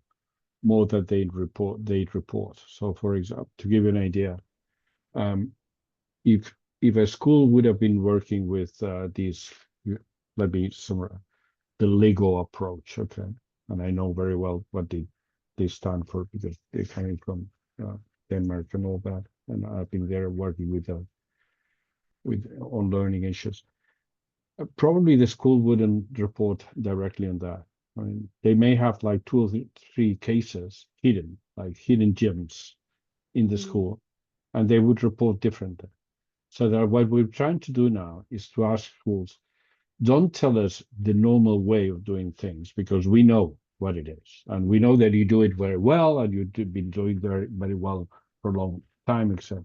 more than they report. So, for example, to give you an idea, if a school would have been working with these, let me summarize, the Lego approach, okay, and I know very well what they stand for because they're coming from Denmark and all that, and I've been there working with on learning issues. Probably the school wouldn't report directly on that. I mean, they may have like 2 or 3 cases hidden, like hidden gems in the school, and they would report differently. So that what we're trying to do now is to ask schools, don't tell us the normal way of doing things, because we know what it is. And we know that you do it very well, and you've been doing very, very well for a long time, etc.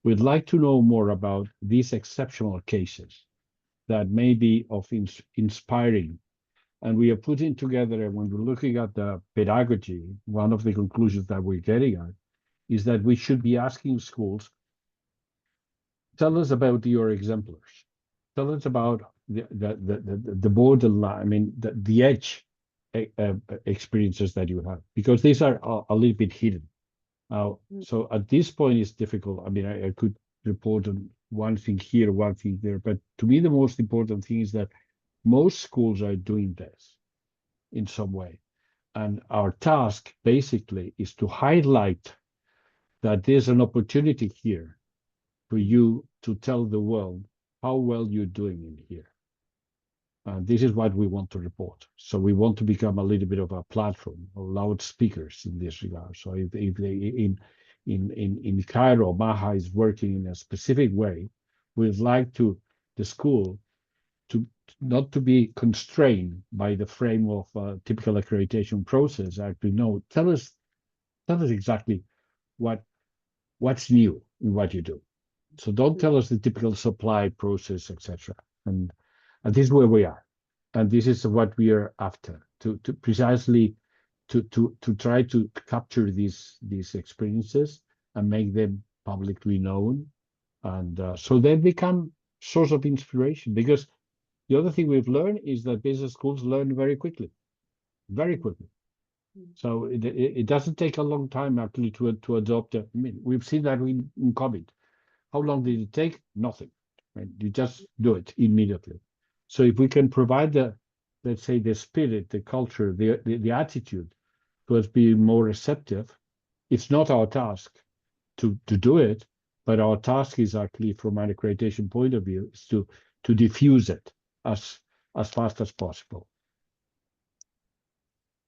We'd like to know more about these exceptional cases that may be of inspiring. And we are putting together, and when we're looking at the pedagogy, one of the conclusions that we're getting at is that we should be asking schools, tell us about your exemplars. Tell us about the borderline, I mean, the edge experiences that you have, because these are a little bit hidden. So at this point, it's difficult. I mean, I could report on one thing here, one thing there, but to me, the most important thing is that most schools are doing this in some way. And our task basically is to highlight that there's an opportunity here for you to tell the world how well you're doing in here. This is what we want to report. So we want to become a little bit of a platform, or loudspeakers in this regard. So if they in Cairo, Maha is working in a specific way, we'd like the school to not to be constrained by the frame of a typical accreditation process. Actually, no, tell us exactly what's new in what you do. So don't tell us the typical supply process, etc. And this is where we are, and this is what we are after, to precisely to try to capture these experiences and make them publicly known, and so they become source of inspiration. Because the other thing we've learned is that business schools learn very quickly. So it doesn't take a long time actually to adopt. I mean, we've seen that in COVID. How long did it take? Nothing. Right? You just do it immediately. So if we can provide let's say, the spirit, the culture, the attitude towards being more receptive, it's not our task to do it, but our task is actually, from an accreditation point of view, is to diffuse it as fast as possible.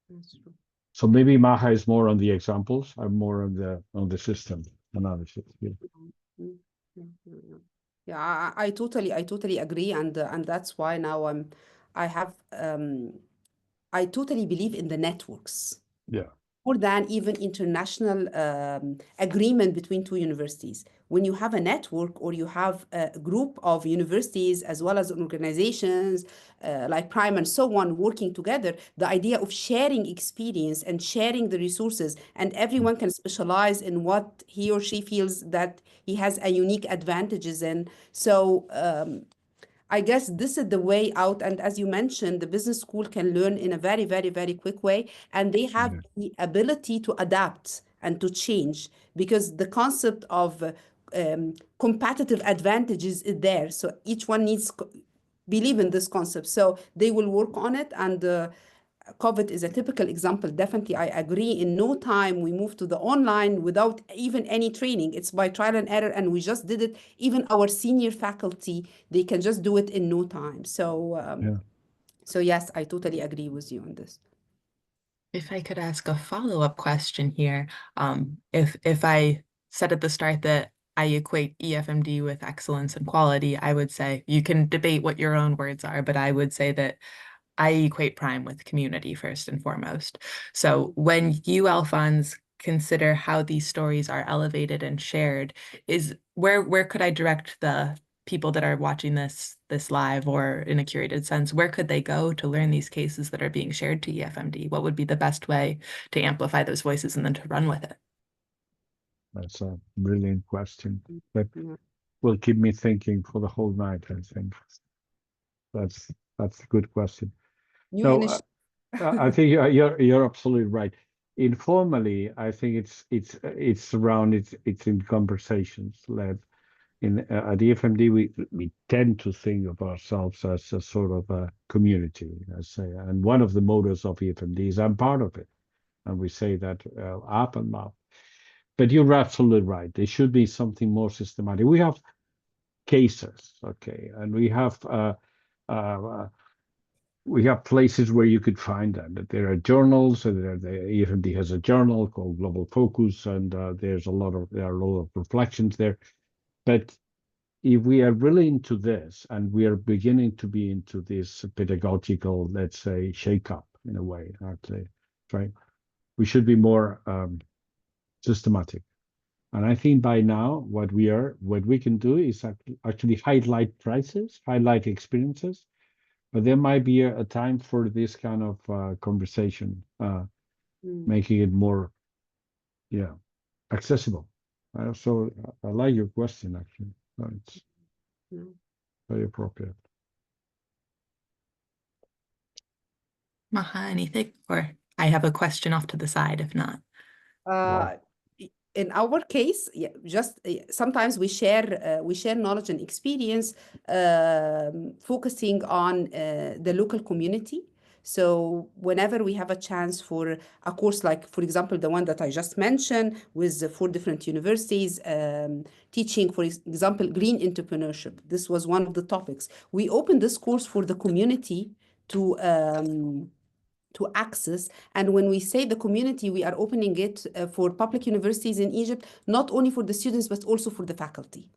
That's true. So maybe Maha is more on the examples. I'm more on the system analysis. Yeah. Yeah, I totally agree, and that's why now I totally believe in the networks Yeah. more than even international agreement between two universities. When you have a network, or you have a group of universities as well as organizations like PRIME and so on working together, the idea of sharing experience and sharing the resources, and everyone can specialize in what he or she feels that he has a unique advantages in. So I guess this is the way out. And as you mentioned, the business school can learn in a very, very, very quick way. And they have the ability to adapt and to change, because the concept of competitive advantages is there. So each one needs believe in this concept. So they will work on it. And COVID is a typical example. Definitely, I agree. In no time, we moved to the online without even any training. It's by trial and error, and we just did it. Even our senior faculty, they can just do it in no time. So, so yes, I totally agree with you on this. If I could ask a follow-up question here, if I said at the start that I equate EFMD with excellence and quality, I would say you can debate what your own words are, but I would say that I equate PRIME with community first and foremost. So when you, Alfons, consider how these stories are elevated and shared, is where could I direct the people that are watching this live, or in a curated sense, where could they go to learn these cases that are being shared to EFMD? What would be the best way to amplify those voices and then to run with it? That's a brilliant question. That will keep me thinking for the whole night, I think. That's a good question. No, I think you're absolutely right. Informally, I think it's around it's in conversations led. At EFMD, we tend to think of ourselves as a sort of a community, I say, and one of the mottos of EFMD is I'm part of it, and we say that up and up. But you're absolutely right. There should be something more systematic. We have cases, okay, and we have places where you could find that. There are journals, and the EFMD has a journal called Global Focus, and there are a lot of reflections there. But if we are really into this, and we are beginning to be into this pedagogical, let's say, shake-up in a way, actually, right? We should be more systematic. And I think by now, what we can do is actually highlight prices, highlight experiences, but there might be a time for this kind of conversation, making it more, accessible. So I like your question, actually. It's very appropriate. Maha, anything? Or I have a question off to the side if not. In our case, just sometimes we share knowledge and experience, focusing on the local community. So whenever we have a chance for a course like, for example, the one that I just mentioned with the 4 different universities, teaching, for example, green entrepreneurship. This was one of the topics. We opened this course for the community to access. And when we say the community, we are opening it for public universities in Egypt, not only for the students, but also for the faculty.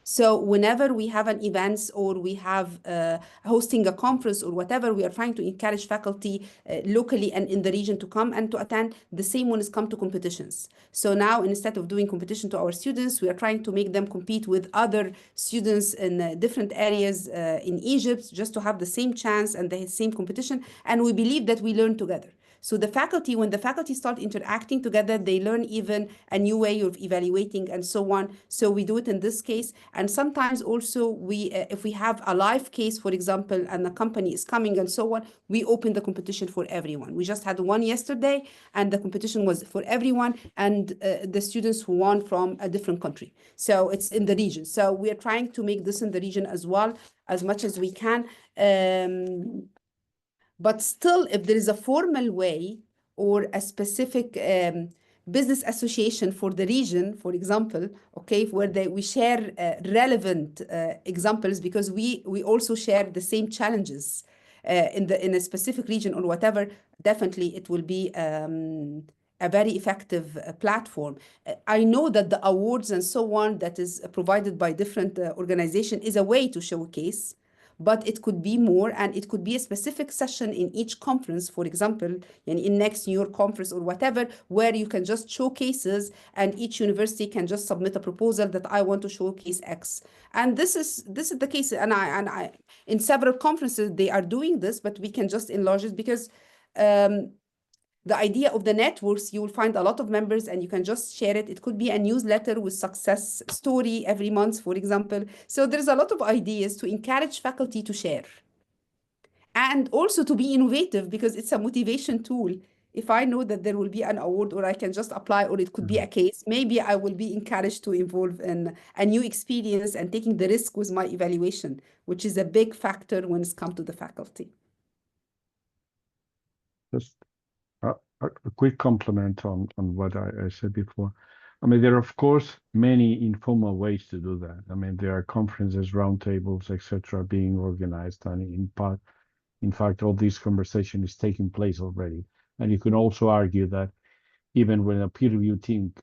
So whenever we have an events or we have hosting a conference or whatever, we are trying to encourage faculty locally and in the region to come and to attend. The same when it's come to competitions. So now instead of doing competition to our students, we are trying to make them compete with other students in different areas in Egypt, just to have the same chance and the same competition. And we believe that we learn together. So the faculty, when the faculty start interacting together, they learn even a new way of evaluating and so on. So we do it in this case. And sometimes also if we have a live case, for example, and the company is coming and so on, we open the competition for everyone. We just had one yesterday and the competition was for everyone and the students who won from a different country. So it's in the region. So we are trying to make this in the region as well, as much as we can. But still, if there is a formal way or a specific business association for the region, for example, okay, where we share relevant examples, because we also share the same challenges in a specific region or whatever, definitely it will be a very effective platform. I know that the awards and so on that is provided by different organizations is a way to showcase, but it could be more, and it could be a specific session in each conference, for example, in next New York conference or whatever, where you can just showcases and each university can just submit a proposal that I want to showcase X. And this is the case. And I in several conferences, they are doing this, but we can just enlarge it because the idea of the networks, you will find a lot of members and you can just share it. It could be a newsletter with success story every month, for example. So there's a lot of ideas to encourage faculty to share. And also to be innovative, because it's a motivation tool. If I know that there will be an award or I can just apply, or it could be a case, maybe I will be encouraged to involve in a new experience and taking the risk with my evaluation, which is a big factor when it's come to the faculty. Just a quick compliment on what I said before. I mean, there are, of course, many informal ways to do that. I mean, there are conferences, roundtables, etc., being organized, and in fact, all this conversation is taking place already. And you can also argue that even when a peer review team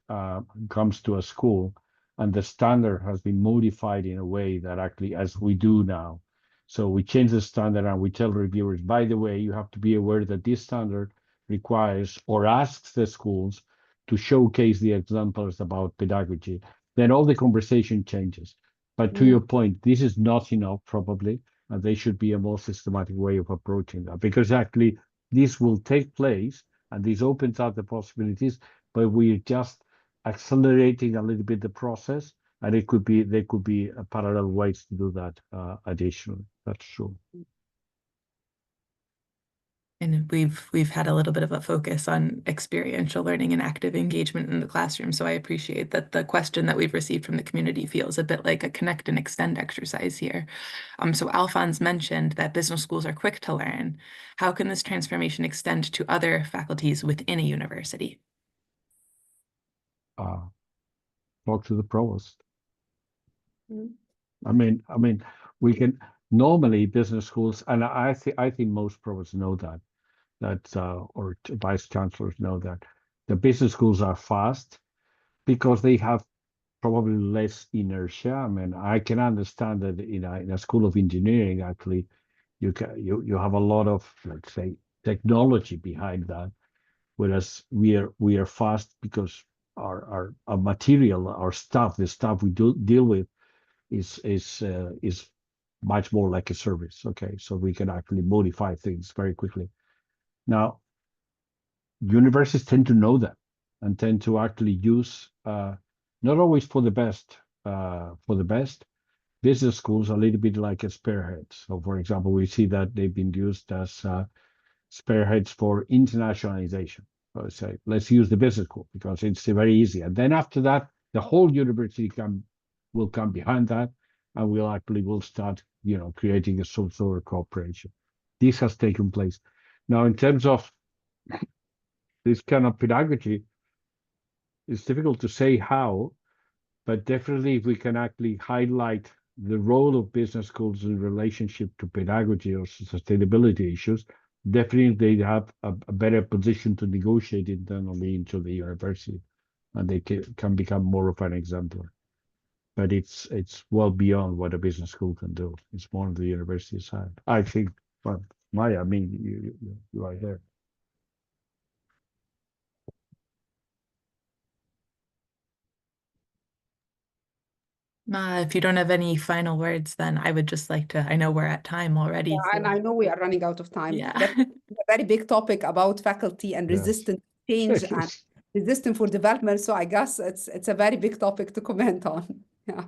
comes to a school and the standard has been modified in a way that actually, as we do now, so we change the standard and we tell reviewers, by the way, you have to be aware that this standard requires or asks the schools to showcase the examples about pedagogy, then all the conversation changes. But to your point, this is not enough, probably, and there should be a more systematic way of approaching that, because actually this will take place and this opens up the possibilities, but we're just accelerating a little bit the process, and there could be parallel ways to do that additionally. That's true. And we've had a little bit of a focus on experiential learning and active engagement in the classroom. So I appreciate that the question that we've received from the community feels a bit like a connect and extend exercise here. So Alfons mentioned that business schools are quick to learn. How can this transformation extend to other faculties within a university? Talk to the provost. I mean, we can normally business schools, and I think most provosts know that or vice chancellors know that the business schools are fast because they have probably less inertia. I mean, I can understand that in a school of engineering, actually, you have a lot of, let's say, technology behind that, whereas we are fast because our material, our stuff, the stuff we deal with is much more like a service. Okay, so we can actually modify things very quickly. Now, universities tend to know that and tend to actually use not always for the best business schools, a little bit like a spearheads. So, for example, we see that they've been used as spearheads for internationalization. So say, let's use the business school because it's very easy. And then after that, the whole university will come behind that, and will start, creating a sort of cooperation. This has taken place. Now, in terms of this kind of pedagogy, it's difficult to say how, but definitely if we can actually highlight the role of business schools in relationship to pedagogy or sustainability issues, definitely they have a better position to negotiate internally into the university, and they can become more of an exemplar. But it's well beyond what a business school can do. It's more on the university side. I think, well, Maya, I mean, you are there. If you don't have any final words, then I would just like to, I know we're at time already. And so- I know we are running out of time. Yeah. That's a very big topic about faculty and Yes. resistant change and resistant for development. So I guess it's a very big topic to comment on. Yeah.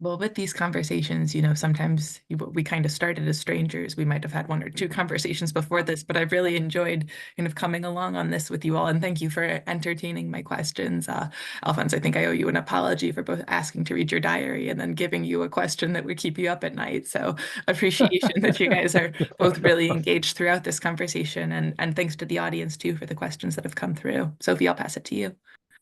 Well, with these conversations, sometimes we kind of started as strangers. We might have had one or two conversations before this, but I've really enjoyed kind of coming along on this with you all. And thank you for entertaining my questions. Alfons, I think I owe you an apology for both asking to read your diary and then giving you a question that would keep you up at night. So appreciation that you guys are both really engaged throughout this conversation. And thanks to the audience too for the questions that have come through. Sophie, I'll pass it to you.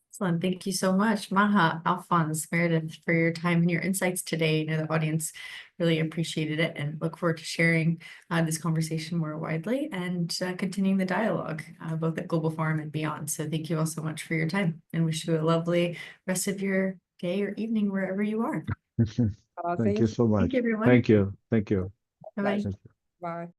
Excellent. Thank you so much, Maha, Alfons, Meredith, for your time and your insights today. I know the audience really appreciated it and look forward to sharing this conversation more widely and continuing the dialogue, both at Global Forum and beyond. So thank you all so much for your time and wish you a lovely rest of your day or evening, wherever you are. Thank you so much. Thank you, everyone. Thank you. Thank you. Bye-bye. Thank you. Bye.